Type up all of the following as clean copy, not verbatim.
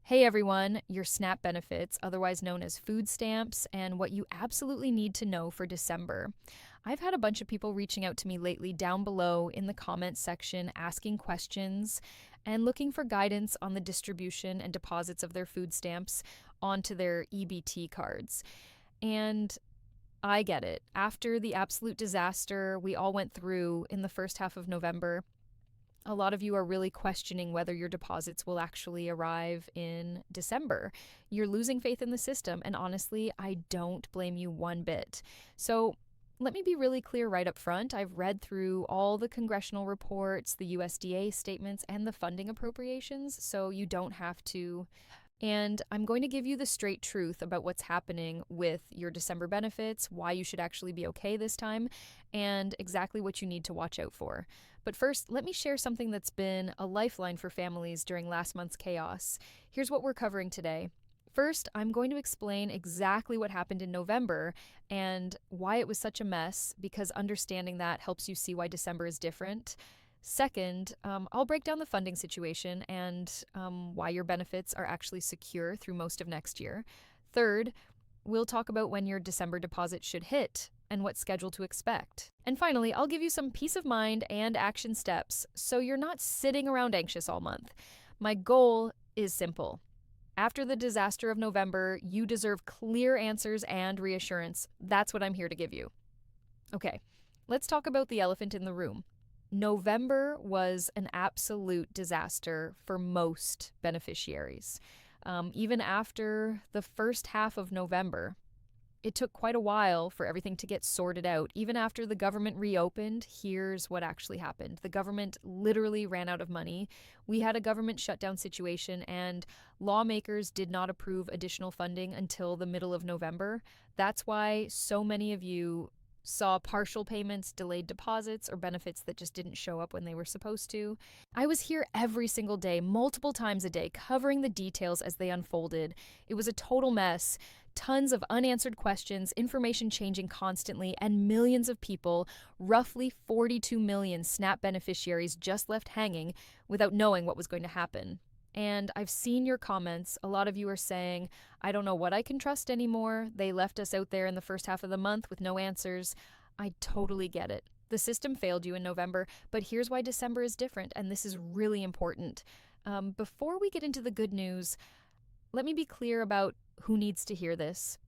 Hey everyone, your SNAP benefits, otherwise known as food stamps, and what you absolutely need to know for December. I've had a bunch of people reaching out to me lately down below in the comments section asking questions and looking for guidance on the distribution and deposits of their food stamps onto their EBT cards. And I get it. After the absolute disaster we all went through in the first half of November, a lot of you are really questioning whether your deposits will actually arrive in December. You're losing faith in the system, and honestly, I don't blame you one bit. So, let me be really clear right up front. I've read through all the congressional reports, the USDA statements, and the funding appropriations, so you don't have to. And I'm going to give you the straight truth about what's happening with your December benefits, why you should actually be okay this time, and exactly what you need to watch out for. But first, let me share something that's been a lifeline for families during last month's chaos. Here's what we're covering today. First, I'm going to explain exactly what happened in November and why it was such a mess, because understanding that helps you see why December is different. Second, I'll break down the funding situation and why your benefits are actually secure through most of next year. Third, we'll talk about when your December deposit should hit and what schedule to expect. And finally, I'll give you some peace of mind and action steps so you're not sitting around anxious all month. My goal is simple. After the disaster of November, you deserve clear answers and reassurance. That's what I'm here to give you. Okay, let's talk about the elephant in the room. November was an absolute disaster for most beneficiaries. Even after the first half of November, it took quite a while for everything to get sorted out. Even after the government reopened, here's what actually happened. The government literally ran out of money. We had a government shutdown situation, and lawmakers did not approve additional funding until the middle of November. That's why so many of you saw partial payments, delayed deposits, or benefits that just didn't show up when they were supposed to. I was here every single day, multiple times a day, covering the details as they unfolded. It was a total mess. Tons of unanswered questions, information changing constantly, and millions of people, roughly 42 million SNAP beneficiaries, just left hanging without knowing what was going to happen. And I've seen your comments. A lot of you are saying, I don't know what I can trust anymore. They left us out there in the first half of the month with no answers. I totally get it. The system failed you in November, but here's why December is different, and this is really important. Before we get into the good news, let me be clear about who needs to hear this.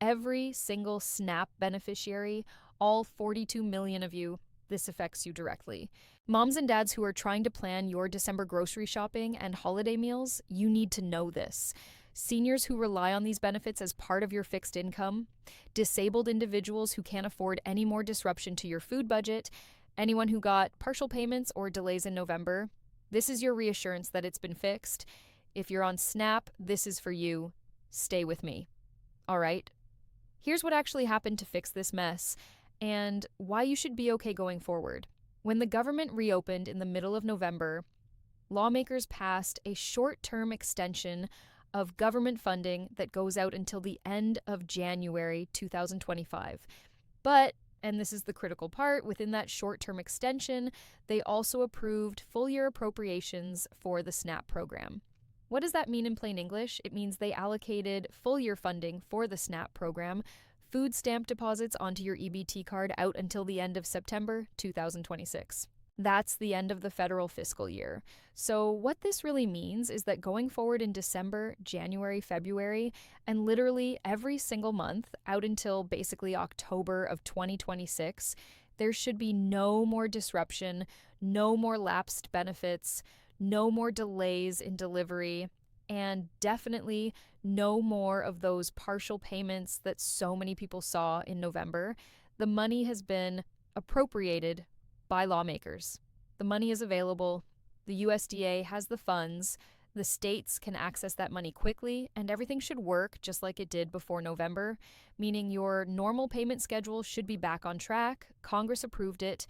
Every single SNAP beneficiary, all 42 million of you, this affects you directly. Moms and dads who are trying to plan your December grocery shopping and holiday meals, you need to know this. Seniors who rely on these benefits as part of your fixed income, disabled individuals who can't afford any more disruption to your food budget, anyone who got partial payments or delays in November, this is your reassurance that it's been fixed. If you're on SNAP, this is for you. Stay with me. All right? Here's what actually happened to fix this mess and why you should be okay going forward. When the government reopened in the middle of November, lawmakers passed a short-term extension of government funding that goes out until the end of January 2025. But, and this is the critical part, within that short-term extension, they also approved full-year appropriations for the SNAP program. What does that mean in plain English? It means they allocated full-year funding for the SNAP program, food stamp deposits onto your EBT card out until the end of September 2026. That's the end of the federal fiscal year. So what this really means is that going forward in December, January, February, and literally every single month out until basically October of 2026, there should be no more disruption, no more lapsed benefits, no more delays in delivery, and definitely no more of those partial payments that so many people saw in November. The money has been appropriated by lawmakers. The money is available. The USDA has the funds. The states can access that money quickly, and everything should work just like it did before November, meaning your normal payment schedule should be back on track. Congress approved it.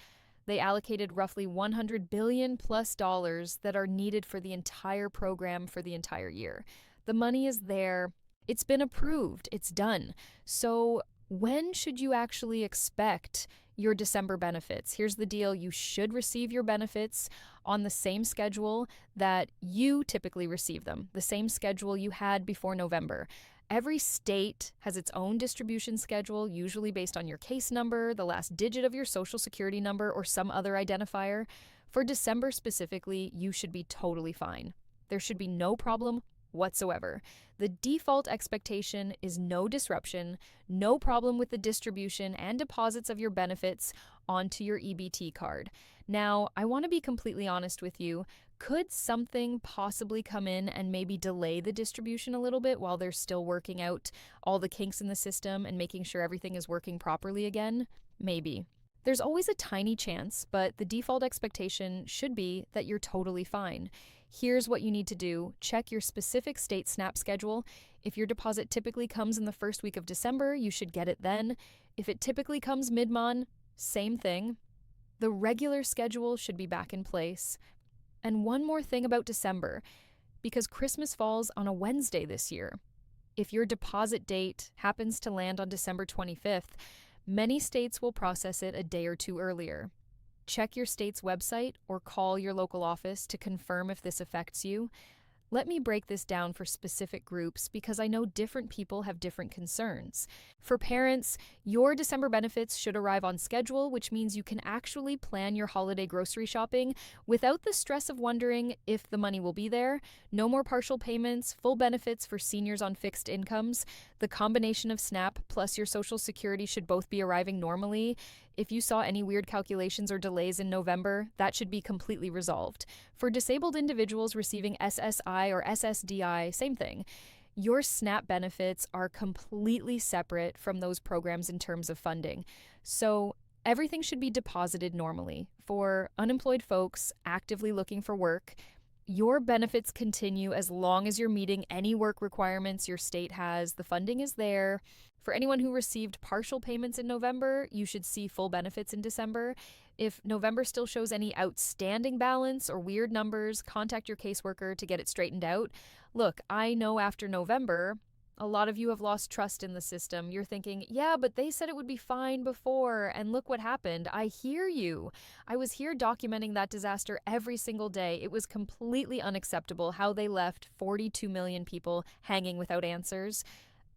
They allocated roughly $100 billion plus that are needed for the entire program for the entire year. The money is there. It's been approved. It's done. So when should you actually expect your December benefits? Here's the deal. You should receive your benefits on the same schedule that you typically receive them, the same schedule you had before November. Every state has its own distribution schedule, usually based on your case number, the last digit of your social security number, or some other identifier. For December specifically, you should be totally fine. There should be no problem whatsoever. The default expectation is no disruption, no problem with the distribution and deposits of your benefits onto your EBT card. Now, I want to be completely honest with you. Could something possibly come in and maybe delay the distribution a little bit while they're still working out all the kinks in the system and making sure everything is working properly again? Maybe. There's always a tiny chance, but the default expectation should be that you're totally fine. Here's what you need to do. Check your specific state SNAP schedule. If your deposit typically comes in the first week of December, you should get it then. If it typically comes mid-month, same thing. The regular schedule should be back in place. And one more thing about December, because Christmas falls on a Wednesday this year. If your deposit date happens to land on December 25th, many states will process it a day or two earlier. Check your state's website or call your local office to confirm if this affects you. Let me break this down for specific groups because I know different people have different concerns. For parents, your December benefits should arrive on schedule, which means you can actually plan your holiday grocery shopping without the stress of wondering if the money will be there. No more partial payments, full benefits for seniors on fixed incomes. The combination of SNAP plus your Social Security should both be arriving normally. If you saw any weird calculations or delays in November, that should be completely resolved. For disabled individuals receiving SSI or SSDI, same thing. Your SNAP benefits are completely separate from those programs in terms of funding. So everything should be deposited normally. For unemployed folks actively looking for work, your benefits continue as long as you're meeting any work requirements your state has. The funding is there. For anyone who received partial payments in November, you should see full benefits in December. If November still shows any outstanding balance or weird numbers, contact your caseworker to get it straightened out. Look, I know after November, a lot of you have lost trust in the system. You're thinking, yeah, but they said it would be fine before, and look what happened. I hear you. I was here documenting that disaster every single day. It was completely unacceptable how they left 42 million people hanging without answers.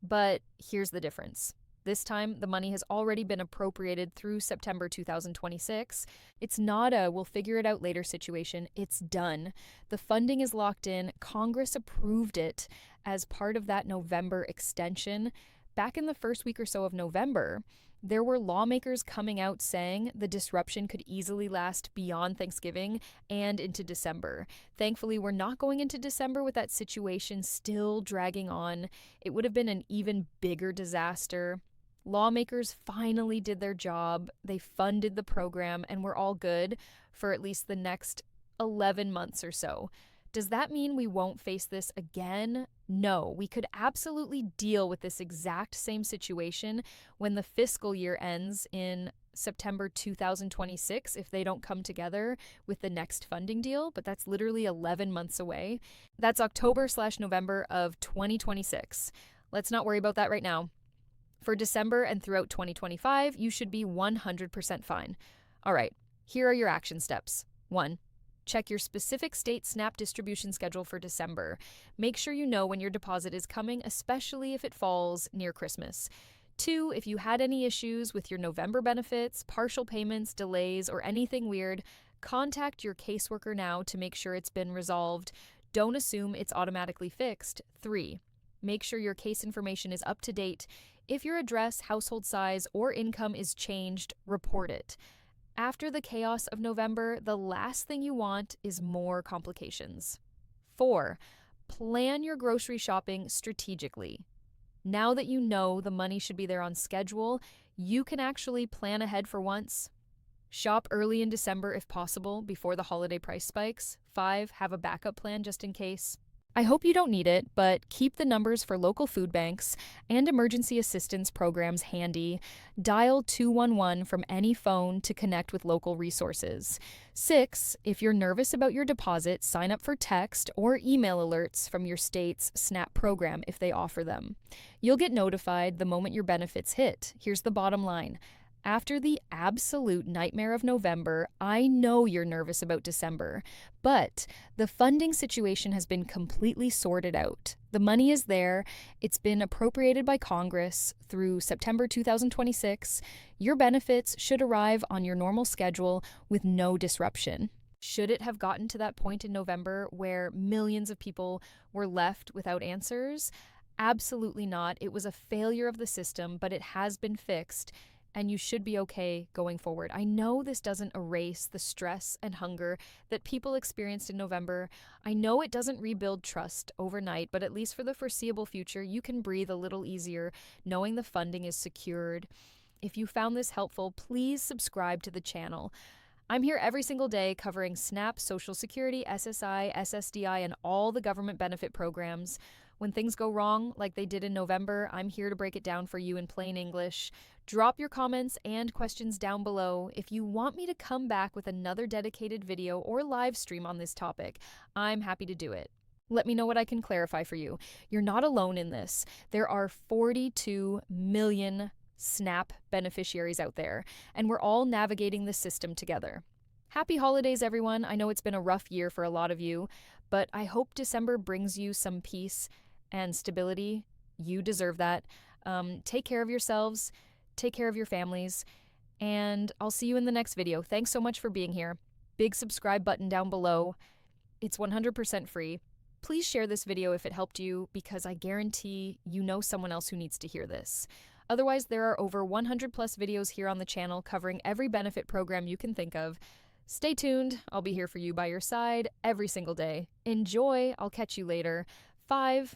But here's the difference. This time, the money has already been appropriated through September 2026. It's not a we'll figure it out later situation. It's done. The funding is locked in. Congress approved it as part of that November extension. Back in the first week or so of November, there were lawmakers coming out saying the disruption could easily last beyond Thanksgiving and into December. Thankfully, we're not going into December with that situation still dragging on. It would have been an even bigger disaster. Lawmakers finally did their job. They funded the program, and we're all good for at least the next 11 months or so. Does that mean we won't face this again? No, we could absolutely deal with this exact same situation when the fiscal year ends in September 2026 if they don't come together with the next funding deal, but that's literally 11 months away. That's October/November of 2026. Let's not worry about that right now. For December and throughout 2025, you should be 100% fine. All right, here are your action steps. 1. Check your specific state SNAP distribution schedule for December. Make sure you know when your deposit is coming, especially if it falls near Christmas. 2, if you had any issues with your November benefits, partial payments, delays, or anything weird, contact your caseworker now to make sure it's been resolved. Don't assume it's automatically fixed. 3, make sure your case information is up to date. If your address, household size, or income is changed, report it. After the chaos of November, the last thing you want is more complications. 4, plan your grocery shopping strategically. Now that you know the money should be there on schedule, you can actually plan ahead for once. Shop early in December if possible, before the holiday price spikes. 5, have a backup plan just in case. I hope you don't need it, but keep the numbers for local food banks and emergency assistance programs handy. Dial 211 from any phone to connect with local resources. 6, if you're nervous about your deposit, sign up for text or email alerts from your state's SNAP program if they offer them. You'll get notified the moment your benefits hit. Here's the bottom line. After the absolute nightmare of November, I know you're nervous about December, but the funding situation has been completely sorted out. The money is there, it's been appropriated by Congress through September 2026. Your benefits should arrive on your normal schedule with no disruption. Should it have gotten to that point in November where millions of people were left without answers? Absolutely not. It was a failure of the system, but it has been fixed, and you should be okay going forward. I know this doesn't erase the stress and hunger that people experienced in November. I know it doesn't rebuild trust overnight, but at least for the foreseeable future, you can breathe a little easier knowing the funding is secured. If you found this helpful, please subscribe to the channel. I'm here every single day covering SNAP, Social Security, SSI, SSDI, and all the government benefit programs. When things go wrong, like they did in November, I'm here to break it down for you in plain English. Drop your comments and questions down below. If you want me to come back with another dedicated video or live stream on this topic, I'm happy to do it. Let me know what I can clarify for you. You're not alone in this. There are 42 million SNAP beneficiaries out there, and we're all navigating the system together. Happy holidays, everyone. I know it's been a rough year for a lot of you, but I hope December brings you some peace and stability. You deserve that. Take care of yourselves, take care of your families, and I'll see you in the next video. Thanks so much for being here. Big subscribe button down below. It's 100% free. Please share this video if it helped you, because I guarantee you know someone else who needs to hear this. Otherwise, there are over 100 plus videos here on the channel covering every benefit program you can think of. Stay tuned. I'll be here for you by your side every single day. Enjoy. I'll catch you later. 5,